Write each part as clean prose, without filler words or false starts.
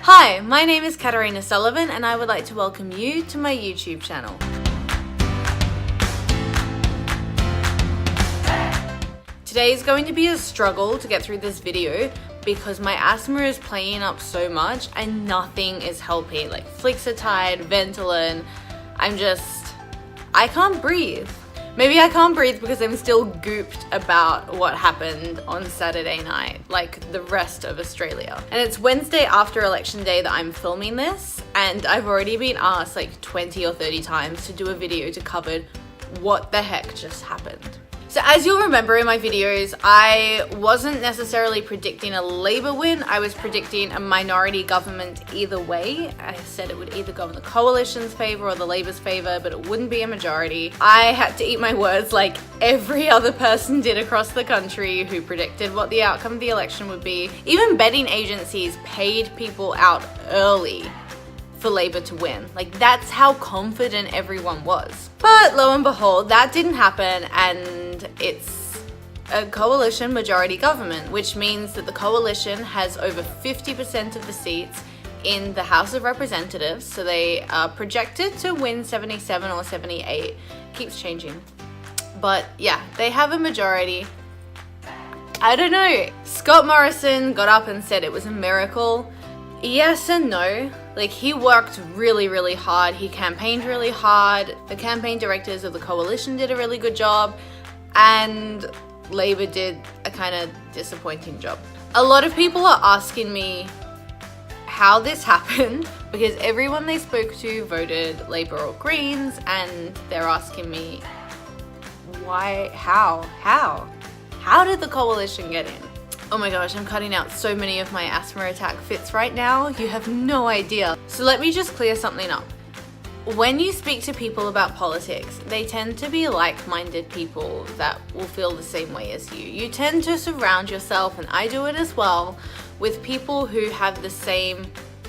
Hi, my name is Katarina Sullivan and I would like to welcome you to my YouTube channel. Today is going to be a struggle to get through this video because my asthma is playing up so much and nothing is helping. Like Flixotide, Ventolin, I can't breathe. Maybe I can't breathe because I'm still gooped about what happened on Saturday night, like the rest of Australia. And it's Wednesday after election day that I'm filming this, and I've already been asked like 20 or 30 times to do a video to cover what the heck just happened. So as you'll remember in my videos, I wasn't necessarily predicting a Labor win. I was predicting a minority government either way. I said it would either go in the coalition's favor or the Labor's favor, but it wouldn't be a majority. I had to eat my words like every other person did across the country who predicted what the outcome of the election would be. Even betting agencies paid people out early for Labor to win. Like, that's how confident everyone was. But lo and behold, that didn't happen, and it's a coalition majority government, which means that the coalition has over 50% of the seats in the House of Representatives. So they are projected to win 77 or 78. Keeps changing. But yeah, they have a majority. I don't know. Scott Morrison got up and said it was a miracle. Yes and no. Like, he worked really, really hard. He campaigned really hard. The campaign directors of the coalition did a really good job, and Labor did a kind of disappointing job. A lot of people are asking me how this happened because everyone they spoke to voted Labor or Greens, and they're asking me why, how did the coalition get in? Oh my gosh, I'm cutting out so many of my asthma attack fits right now. You have no idea. So let me just clear something up. When you speak to people about politics, they tend to be like-minded people that will feel the same way as you. You tend to surround yourself, and I do it as well, with people who have the same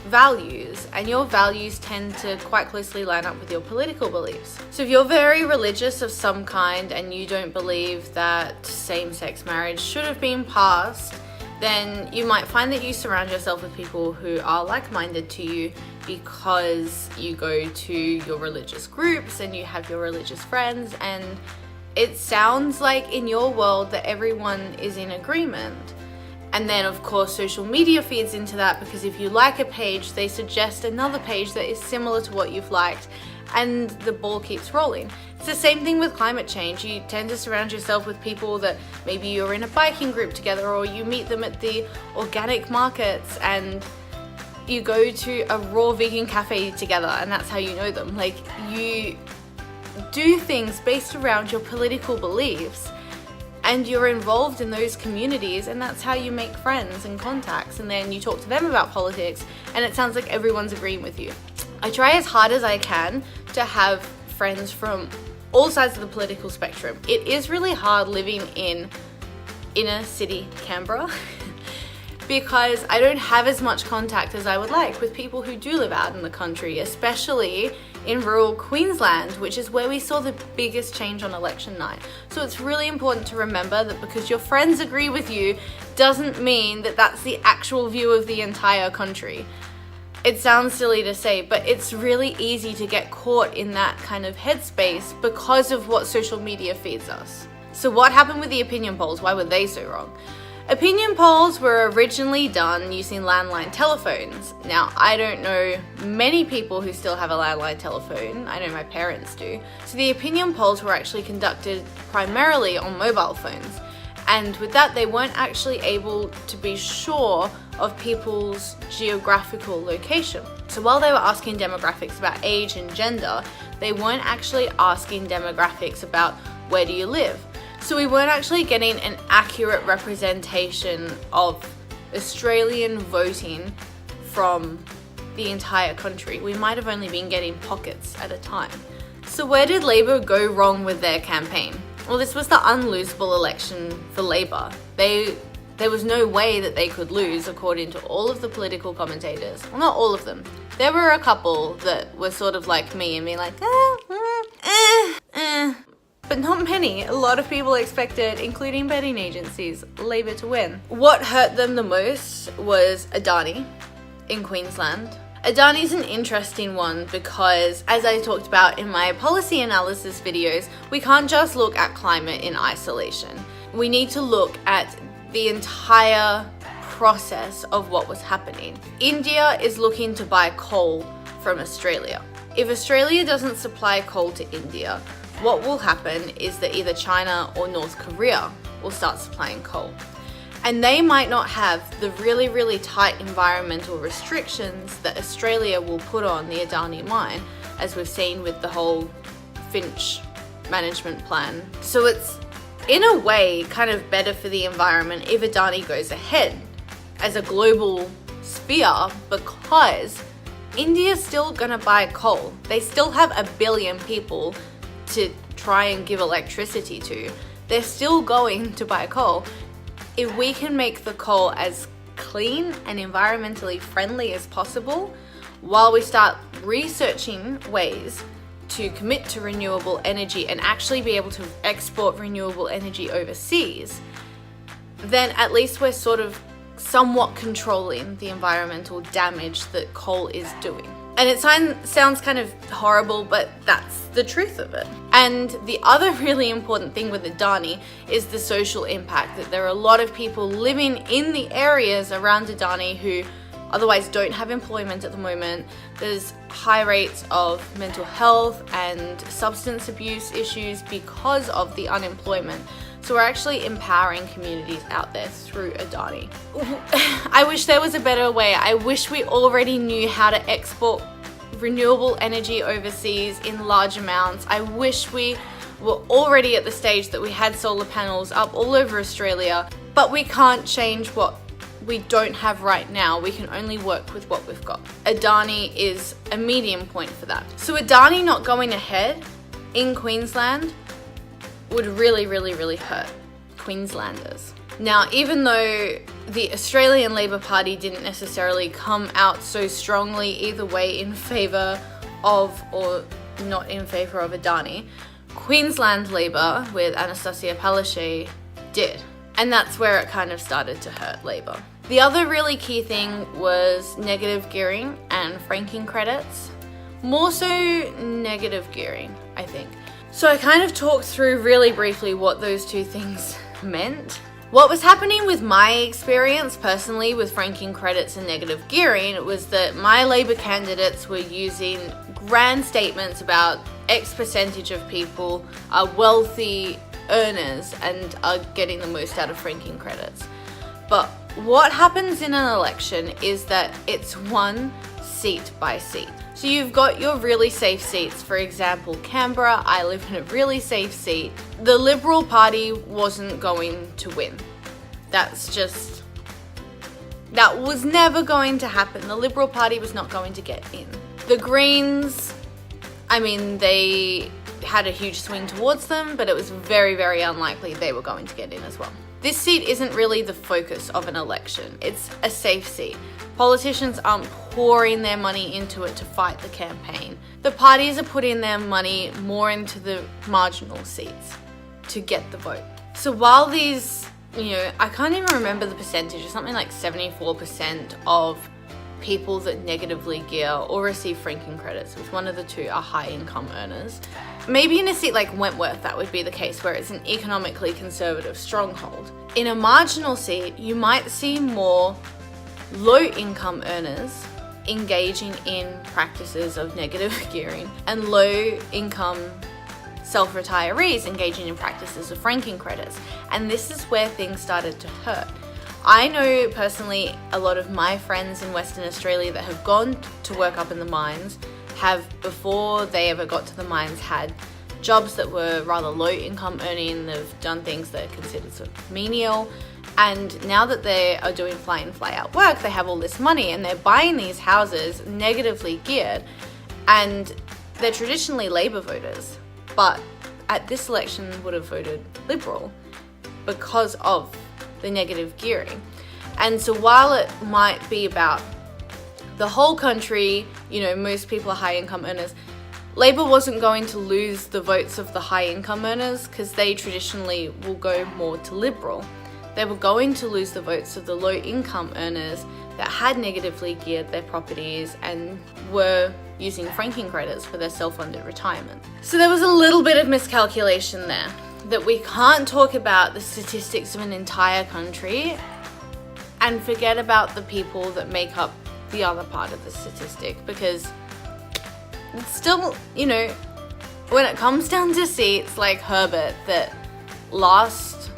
values, and your values tend to quite closely line up with your political beliefs. So if you're very religious of some kind and you don't believe that same-sex marriage should have been passed, then you might find that you surround yourself with people who are like-minded to you because you go to your religious groups and you have your religious friends, and it sounds like in your world that everyone is in agreement. And then, of course, social media feeds into that because if you like a page, they suggest another page that is similar to what you've liked, and the ball keeps rolling. It's the same thing with climate change. You tend to surround yourself with people that maybe you're in a biking group together, or you meet them at the organic markets, and you go to a raw vegan cafe together, and that's how you know them. Like, you do things based around your political beliefs, and you're involved in those communities, and that's how you make friends and contacts, and then you talk to them about politics, and it sounds like everyone's agreeing with you. I try as hard as I can to have friends from all sides of the political spectrum. It is really hard living in inner city Canberra because I don't have as much contact as I would like with people who do live out in the country, especially in rural Queensland, which is where we saw the biggest change on election night. So it's really important to remember that because your friends agree with you doesn't mean that that's the actual view of the entire country. It sounds silly to say, but it's really easy to get caught in that kind of headspace because of what social media feeds us. So what happened with the opinion polls? Why were they so wrong? Opinion polls were originally done using landline telephones. Now, I don't know many people who still have a landline telephone. I know my parents do. So the opinion polls were actually conducted primarily on mobile phones. And with that, they weren't actually able to be sure of people's geographical location. So while they were asking demographics about age and gender, they weren't actually asking demographics about where do you live. So we weren't actually getting an accurate representation of Australian voting from the entire country. We might have only been getting pockets at a time. So where did Labor go wrong with their campaign? Well, this was the unlosable election for Labor. There was no way that they could lose, according to all of the political commentators. Well, not all of them. There were a couple that were sort of like me and being like, but not many. A lot of people expected, including betting agencies, Labor to win. What hurt them the most was Adani. in Queensland. Adani's an interesting one because, as I talked about in my policy analysis videos, we can't just look at climate in isolation. We need to look at the entire process of what was happening. India is looking to buy coal from Australia. If Australia doesn't supply coal to India, what will happen is that either China or North Korea will start supplying coal. And they might not have the really, really tight environmental restrictions that Australia will put on the Adani mine, as we've seen with the whole Finch management plan. So it's, in a way, kind of better for the environment if Adani goes ahead as a global sphere, because India's still gonna buy coal. They still have 1 billion people to try and give electricity to. They're still going to buy coal. If we can make the coal as clean and environmentally friendly as possible, while we start researching ways to commit to renewable energy and actually be able to export renewable energy overseas, then at least we're sort of somewhat controlling the environmental damage that coal is doing. And it sounds kind of horrible, but that's the truth of it. And the other really important thing with Adani is the social impact, that there are a lot of people living in the areas around Adani who otherwise don't have employment at the moment. There's high rates of mental health and substance abuse issues because of the unemployment. So we're actually empowering communities out there through Adani. I wish there was a better way. I wish we already knew how to export renewable energy overseas in large amounts. I wish we were already at the stage that we had solar panels up all over Australia, but we can't change what we don't have right now. We can only work with what we've got. Adani is a medium point for that. So Adani not going ahead in Queensland would really, really, really hurt Queenslanders. Now, even though the Australian Labor Party didn't necessarily come out so strongly either way in favour of or not in favour of Adani, Queensland Labor with Anastasia Palaszczuk did. And that's where it kind of started to hurt Labor. The other really key thing was negative gearing and franking credits. More so negative gearing, I think. So I kind of talked through really briefly what those two things meant. What was happening with my experience personally with franking credits and negative gearing was that my Labor candidates were using grand statements about X percentage of people are wealthy earners and are getting the most out of franking credits. But what happens in an election is that it's one seat by seat. So you've got your really safe seats. For example, Canberra, I live in a really safe seat. The Liberal Party wasn't going to win. That was never going to happen. The Liberal Party was not going to get in. The Greens, I mean, they had a huge swing towards them, but it was very, very unlikely they were going to get in as well. This seat isn't really the focus of an election. It's a safe seat. Politicians aren't pouring their money into it to fight the campaign. The parties are putting their money more into the marginal seats to get the vote. So while these, I can't even remember the percentage, it's something like 74% of people that negatively gear or receive franking credits, with one of the two are high income earners. Maybe in a seat like Wentworth, that would be the case, where it's an economically conservative stronghold. In a marginal seat, you might see more low-income earners engaging in practices of negative gearing and low-income self-retirees engaging in practices of franking credits. And this is where things started to hurt. I know personally a lot of my friends in Western Australia that have gone to work up in the mines have, before they ever got to the mines, had jobs that were rather low income earning. They've done things that are considered sort of menial. And now that they are doing fly in, fly out work, they have all this money and they're buying these houses negatively geared. And they're traditionally Labor voters, but at this election would have voted Liberal because of the negative gearing. And so while it might be about the whole country, most people are high income earners, Labor wasn't going to lose the votes of the high income earners because they traditionally will go more to Liberal. They were going to lose the votes of the low income earners that had negatively geared their properties and were using franking credits for their self-funded retirement. So there was a little bit of miscalculation there, that we can't talk about the statistics of an entire country and forget about the people that make up the other part of the statistic, because it's still, you know, when it comes down to seats like Herbert, that last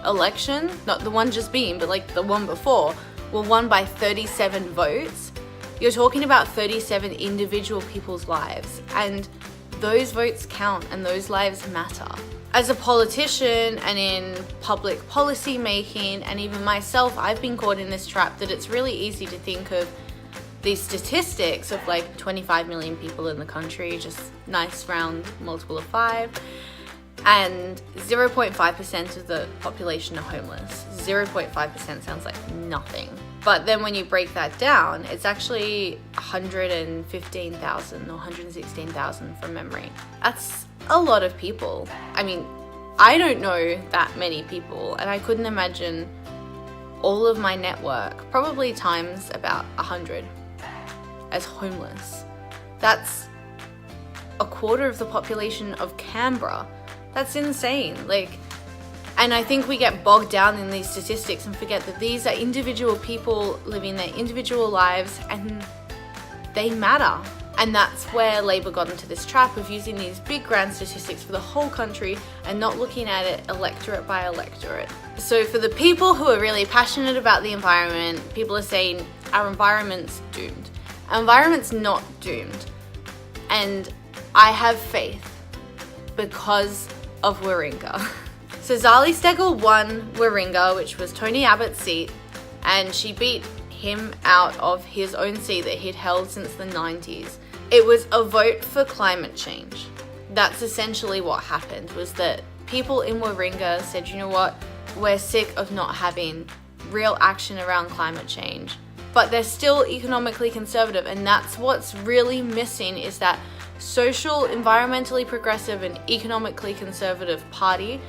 election, not the one just being, but like the one before, were won by 37 votes. You're talking about 37 individual people's lives, and those votes count and those lives matter. As a politician and in public policy making, and even myself, I've been caught in this trap that it's really easy to think of these statistics of like 25 million people in the country, just nice round multiple of 5, and 0.5% of the population are homeless. 0.5% sounds like nothing. But then when you break that down, it's actually 115,000 or 116,000 from memory. That's a lot of people. I mean, I don't know that many people, and I couldn't imagine all of my network, probably times about 100, as homeless. That's a quarter of the population of Canberra. That's insane. And I think we get bogged down in these statistics and forget that these are individual people living their individual lives, and they matter. And that's where Labor got into this trap of using these big grand statistics for the whole country and not looking at it electorate by electorate. So for the people who are really passionate about the environment, people are saying our environment's doomed. Our environment's not doomed. And I have faith because of Warringah. So Zali Steggall won Warringah, which was Tony Abbott's seat, and she beat him out of his own seat that he'd held since the 90s. It was a vote for climate change. That's essentially what happened, was that people in Warringah said, you know what, we're sick of not having real action around climate change. But they're still economically conservative, and that's what's really missing, is that social, environmentally progressive and economically conservative party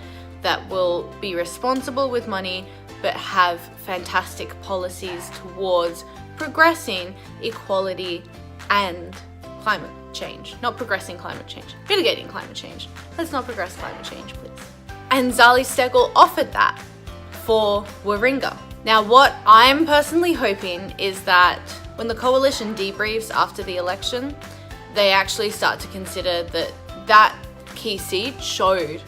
that will be responsible with money but have fantastic policies towards progressing equality and climate change. Not progressing climate change, mitigating climate change. Let's not progress climate change, please. And Zali Steggall offered that for Warringah. Now, what I'm personally hoping is that when the coalition debriefs after the election, they actually start to consider that that key seat showed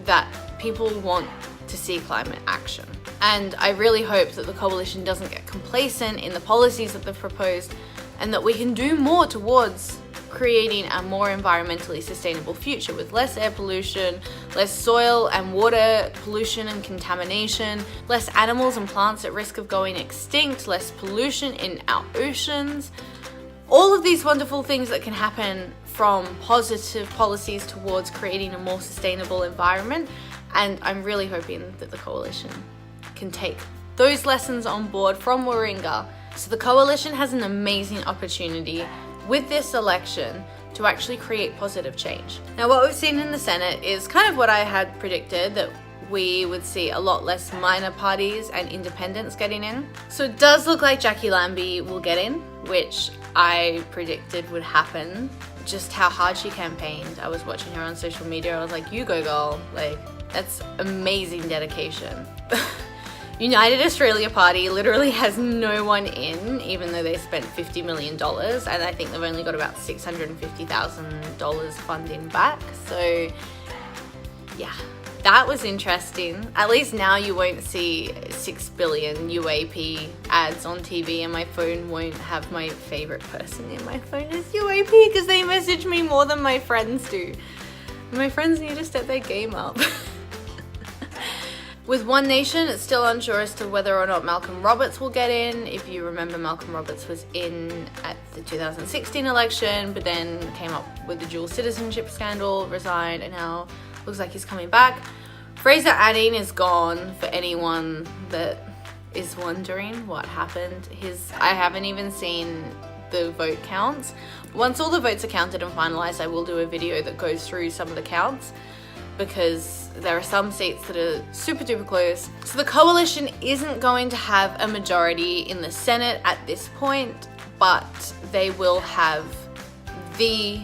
that people want to see climate action. And I really hope that the coalition doesn't get complacent in the policies that they've proposed, and that we can do more towards creating a more environmentally sustainable future with less air pollution, less soil and water pollution and contamination, less animals and plants at risk of going extinct, less pollution in our oceans. All of these wonderful things that can happen from positive policies towards creating a more sustainable environment. And I'm really hoping that the coalition can take those lessons on board from Warringah. So the coalition has an amazing opportunity with this election to actually create positive change. Now, what we've seen in the Senate is kind of what I had predicted, that we would see a lot less minor parties and independents getting in. So it does look like Jackie Lambie will get in, which I predicted would happen. Just how hard she campaigned. I was watching her on social media. I was like, you go girl. That's amazing dedication. United Australia Party literally has no one in, even though they spent $50 million, and I think they've only got about $650,000 funding back. So yeah, that was interesting. At least now you won't see 6 billion UAP ads on TV, and my phone won't have my favorite person in my phone as UAP because they message me more than my friends do. My friends need to step their game up. With One Nation, it's still unsure as to whether or not Malcolm Roberts will get in. If you remember, Malcolm Roberts was in at the 2016 election, but then came up with the dual citizenship scandal, resigned, and now looks like he's coming back. Fraser Anning is gone, for anyone that is wondering what happened. I haven't even seen the vote counts. Once all the votes are counted and finalized, I will do a video that goes through some of the counts. because there are some seats that are super duper close. So the coalition isn't going to have a majority in the Senate at this point, but they will have the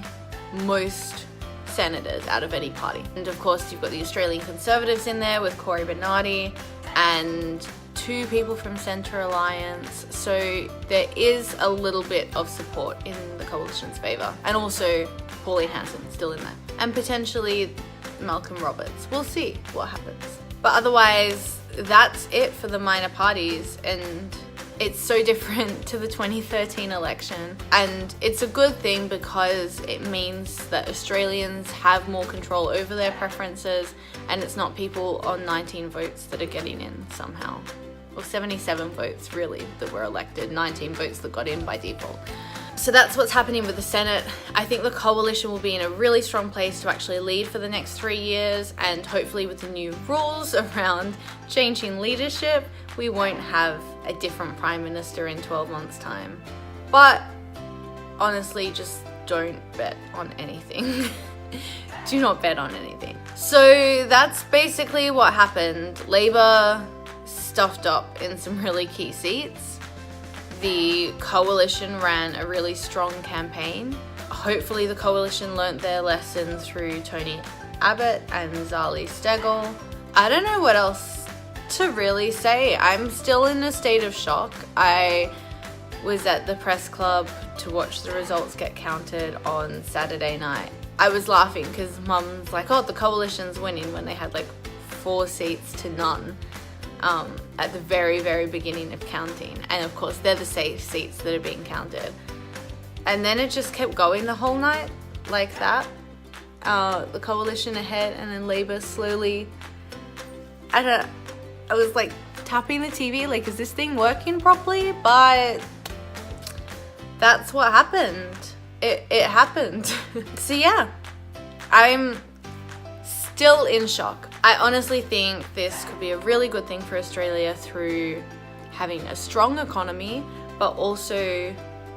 most senators out of any party. And of course, you've got the Australian Conservatives in there with Cory Bernardi and 2 people from Centre Alliance. So there is a little bit of support in the coalition's favour. And also Pauline Hanson still in there. And potentially Malcolm Roberts. We'll see what happens. But otherwise, that's it for the minor parties, and it's so different to the 2013 election. And it's a good thing because it means that Australians have more control over their preferences, and it's not people on 19 votes that are getting in somehow. Or 77 votes really that were elected, 19 votes that got in by default. So that's what's happening with the Senate. I think the coalition will be in a really strong place to actually lead for the next 3 years, and hopefully with the new rules around changing leadership, we won't have a different Prime Minister in 12 months' time. But honestly, just don't bet on anything. Do not bet on anything. So that's basically what happened. Labour stuffed up in some really key seats. The coalition ran a really strong campaign. Hopefully the coalition learnt their lesson through Tony Abbott and Zali Steggall. I don't know what else to really say. I'm still in a state of shock. I was at the press club to watch the results get counted on Saturday night. I was laughing because Mum's like, oh, the coalition's winning, when they had like 4 seats to none. At the very, very beginning of counting. And of course, they're the seats that are being counted. And then it just kept going the whole night like that. The coalition ahead, and then Labour slowly... I was like tapping the TV, like, is this thing working properly? But that's what happened. It happened. So yeah, I'm still in shock. I honestly think this could be a really good thing for Australia through having a strong economy, but also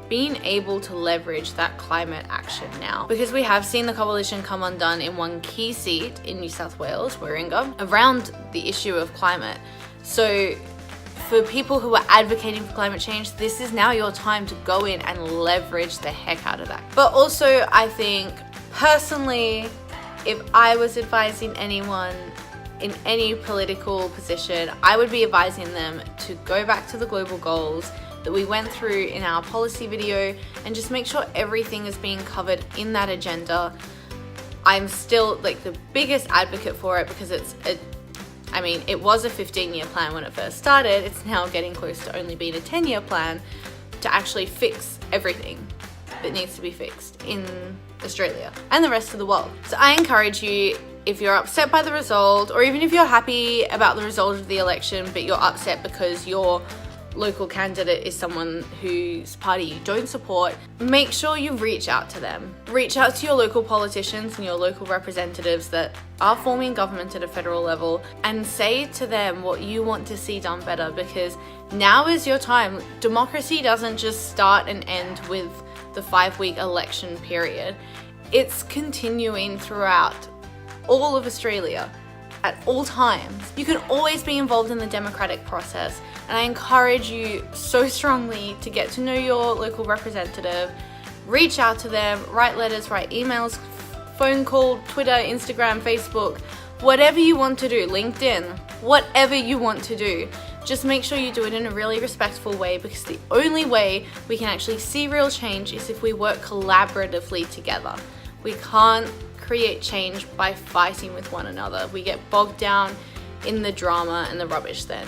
being able to leverage that climate action now. Because we have seen the coalition come undone in one key seat in New South Wales, Warringah, around the issue of climate. So for people who are advocating for climate change, this is now your time to go in and leverage the heck out of that. But also, I think personally, if I was advising anyone in any political position, I would be advising them to go back to the global goals that we went through in our policy video and just make sure everything is being covered in that agenda. I'm still like the biggest advocate for it because it was a 15-year plan when it first started. It's now getting close to only being a 10-year plan to actually fix everything that needs to be fixed in Australia and the rest of the world. So I encourage you, if you're upset by the result, or even if you're happy about the result of the election but you're upset because your local candidate is someone whose party you don't support, make sure you reach out to them. Reach out to your local politicians and your local representatives that are forming government at a federal level and say to them what you want to see done better, because now is your time. Democracy doesn't just start and end with the 5-week election period. It's continuing throughout all of Australia at all times. You can always be involved in the democratic process, and I encourage you so strongly to get to know your local representative, reach out to them, write letters, write emails, phone call, Twitter, Instagram, Facebook, whatever you want to do, LinkedIn, whatever you want to do. Just make sure you do it in a really respectful way, because the only way we can actually see real change is if we work collaboratively together. We can't create change by fighting with one another. We get bogged down in the drama and the rubbish then.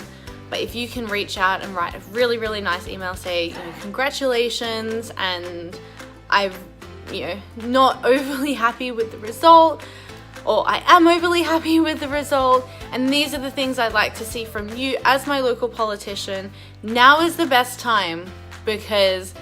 But if you can reach out and write a really, really nice email, say, congratulations, and I'm, not overly happy with the result, or I am overly happy with the result, and these are the things I'd like to see from you as my local politician. Now is the best time, because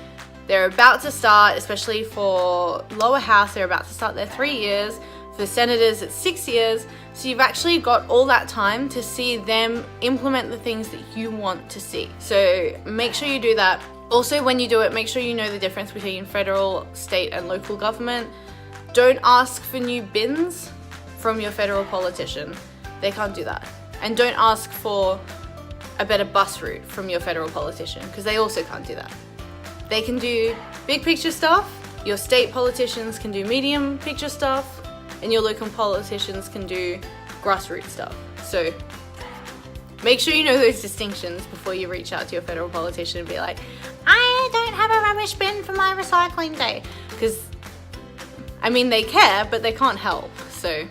they're about to start, especially for lower house, they're about to start their 3 years. For senators, it's 6 years. So you've actually got all that time to see them implement the things that you want to see. So make sure you do that. Also, when you do it, make sure you know the difference between federal, state, and local government. Don't ask for new bins from your federal politician. They can't do that. And don't ask for a better bus route from your federal politician, because they also can't do that. They can do big picture stuff, your state politicians can do medium picture stuff, and your local politicians can do grassroots stuff. So make sure you know those distinctions before you reach out to your federal politician and be like, I don't have a rubbish bin for my recycling day. Because, I mean, they care, but they can't help. So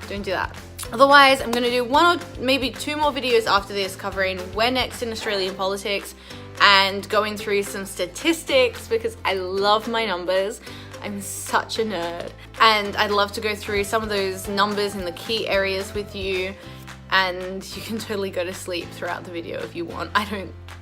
don't do that. Otherwise, I'm going to do one or maybe two more videos after this covering where next in Australian politics and going through some statistics, because I love my numbers. I'm such a nerd. And I'd love to go through some of those numbers in the key areas with you. And you can totally go to sleep throughout the video if you want.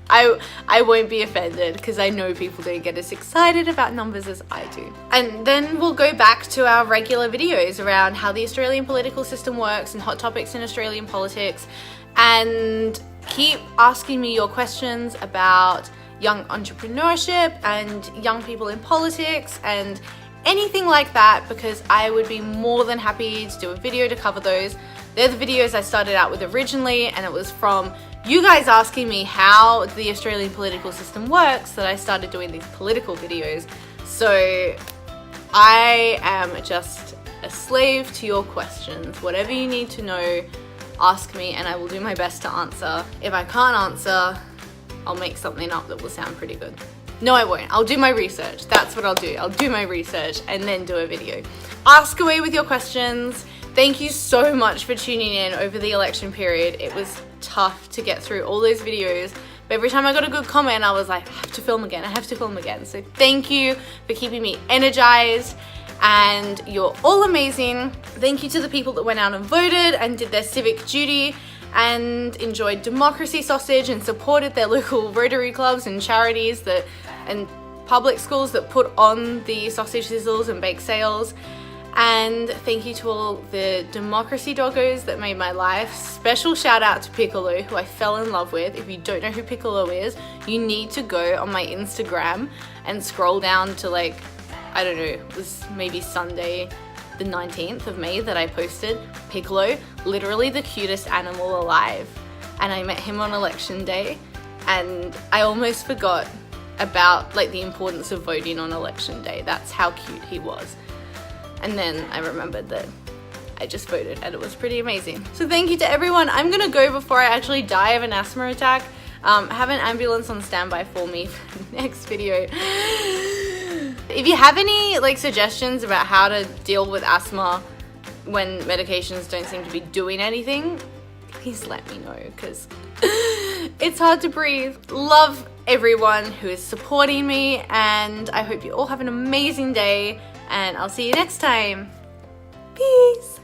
I won't be offended, because I know people don't get as excited about numbers as I do. And then we'll go back to our regular videos around how the Australian political system works and hot topics in Australian politics, and keep asking me your questions about young entrepreneurship and young people in politics and anything like that, because I would be more than happy to do a video to cover those. They're the videos I started out with originally, and it was from you guys asking me how the Australian political system works that I started doing these political videos. So I am just a slave to your questions. Whatever you need to know, ask me and I will do my best to answer. If I can't answer, I'll make something up that will sound pretty good. No, I won't. I'll do my research. That's what I'll do. I'll do my research and then do a video. Ask away with your questions. Thank you so much for tuning in over the election period. It was tough to get through all those videos, but every time I got a good comment, I was like, I have to film again. I have to film again. So thank you for keeping me energized, and you're all amazing. Thank you to the people that went out and voted and did their civic duty and enjoyed democracy sausage and supported their local Rotary clubs and charities and public schools that put on the sausage sizzles and bake sales. And thank you to all the democracy doggos that made my life. Special shout out to Piccolo, who I fell in love with. If you don't know who Piccolo is, you need to go on my Instagram and scroll down to, like, I don't know, it was maybe Sunday the 19th of May that I posted. Piccolo, literally the cutest animal alive. And I met him on election day, and I almost forgot about, like, the importance of voting on election day. That's how cute he was. And then I remembered that I just voted, and it was pretty amazing. So thank you to everyone. I'm gonna go before I actually die of an asthma attack. Have an ambulance on standby for me for the next video. If you have any, like, suggestions about how to deal with asthma when medications don't seem to be doing anything, please let me know, because it's hard to breathe. Love everyone who is supporting me, and I hope you all have an amazing day. And I'll see you next time. Peace.